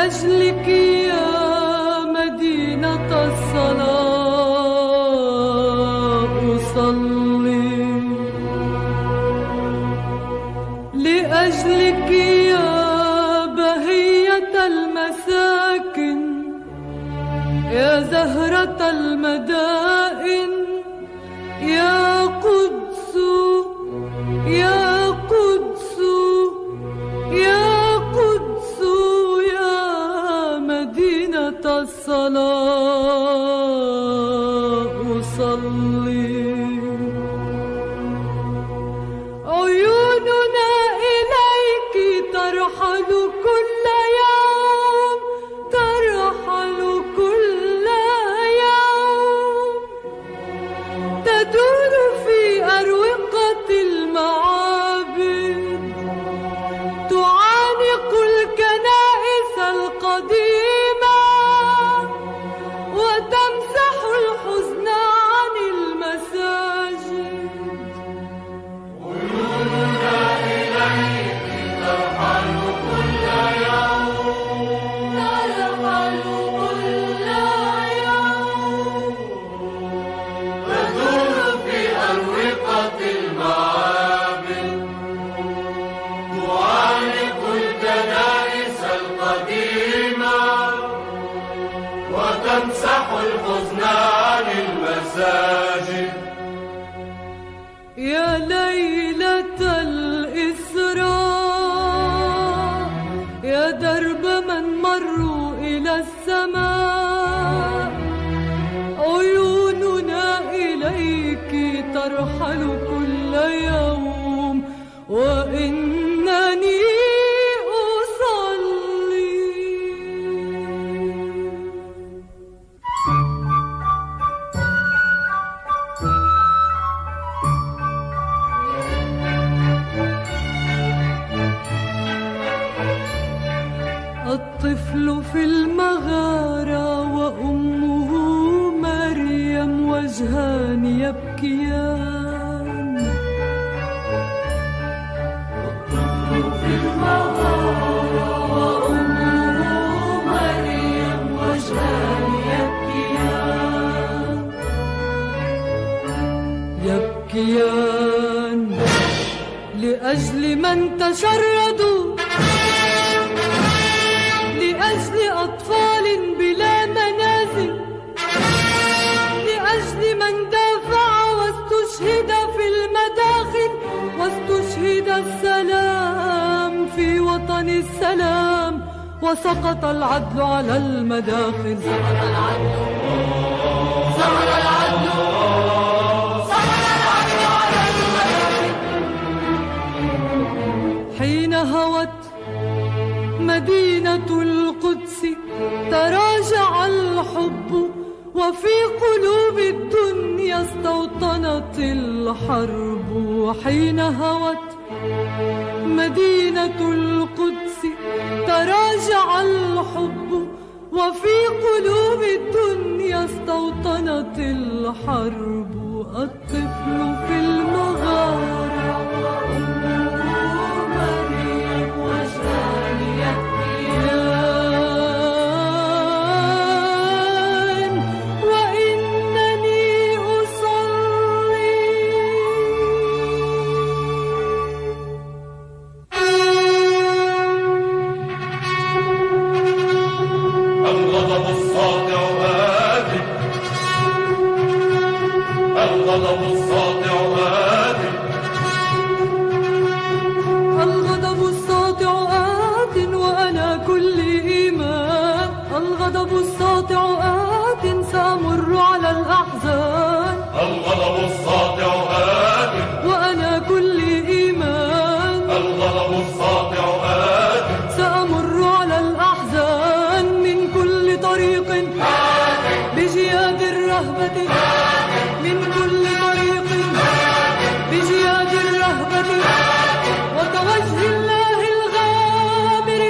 لأجلك يا مدينة الصلاة أصلي، لأجلك يا بهية المساكن، يا زهرة المدائن، يا قدس يا قدس يا قدس يا مدينة الصلاة أصلي. عيوننا إليك ترحل كل يوم، ترحل كل يوم، تدور في أروقة المعابد، تعانق الكنائس القديمة وتمسح الحزن عن المساجد. عيوننا إليك ترحل كل يوم، ترحل كل يوم، تدور في أروقة المعابد، تعانق الكنائس القديمة وتمسح الحزن عن المساجد. يا ليلة الإسراء، يا درب من مروا إلى السماء، عيوننا إليك ترحل كل يوم، وإنني أصلي. الطفل في المغارة وأمه مريم وجهان يبكيان، الطفل في المغارة وأمه مريم وجهان يبكيان، يبكيان لأجل من تشردوا، لأجل أطفال بلا منازل، لأجل من دافع واستشهد في المداخل، واستشهد السلام في وطن السلام، وسقط العدل على المداخل. سقط العدل، سقط العدل، سقط العدل على المداخل. حين هوت مدينة القدس تراجع الحب، وفي قلوب الدنيا استوطنت الحرب. حين هوت مدينة القدس تراجع الحب، وفي قلوب الدنيا استوطنت الحرب. الطفل في المغارة وأمه مريم وجهان يبكيان، وإنني أصلي. الغضب الساطع آت، الغضب الساطع آت، الغضب الساطع آت وأنا كل إيمان، الغضب الساطع آت سأمر على الأحزان، الغضب الساطع آت، وأنا كل إيمان، الغضب الساطع آت، سأمر على الأحزان من كل طريق بجياد الرهبة، من كل طريق بجياد الرهبة، وكوجه الله الغامر.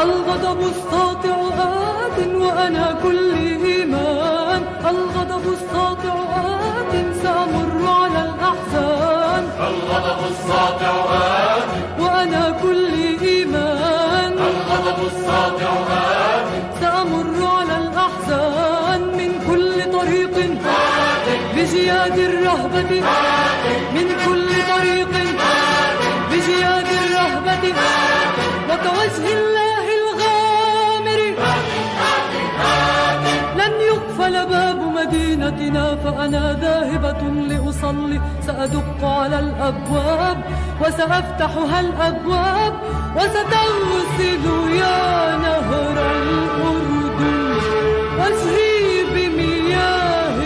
الغضب الساطع آت وأنا كل إيمان، الغضب الساطع آت سأمر على الأحزان، الغضب الساطع آت، وأنا كل إيمان، بجياد الرهبة من كل طريق، بجياد الرهبة وكوجه الله الغامر لن يقفل باب مدينتنا، فأنا ذاهبة لأصلي، سأدق على الأبواب وسأفتحها الأبواب، وستغسل يا نهر الأردن وجهي بمياه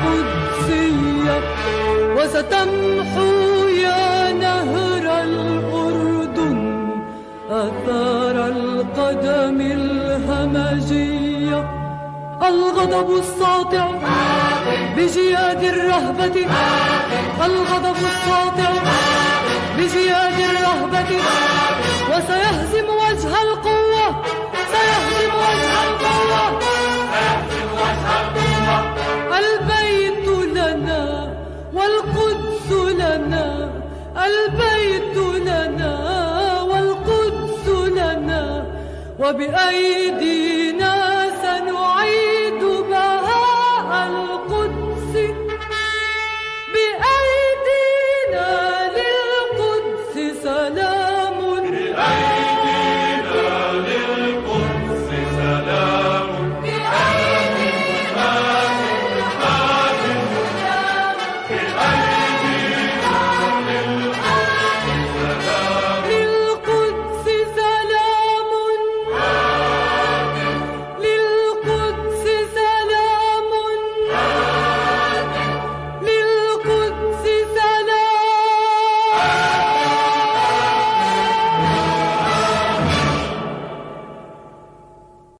قدسية، وستمحو يا نهر الأردن آثار القدم الهمجية. الغضب الساطع بجياد الرهبة، الغضب الساطع بجياد الرهبة، وسيهزم وجه القوة، سيهزم وجه القوة. البيت لنا والقدس لنا، البيت لنا والقدس لنا، وبأيدينا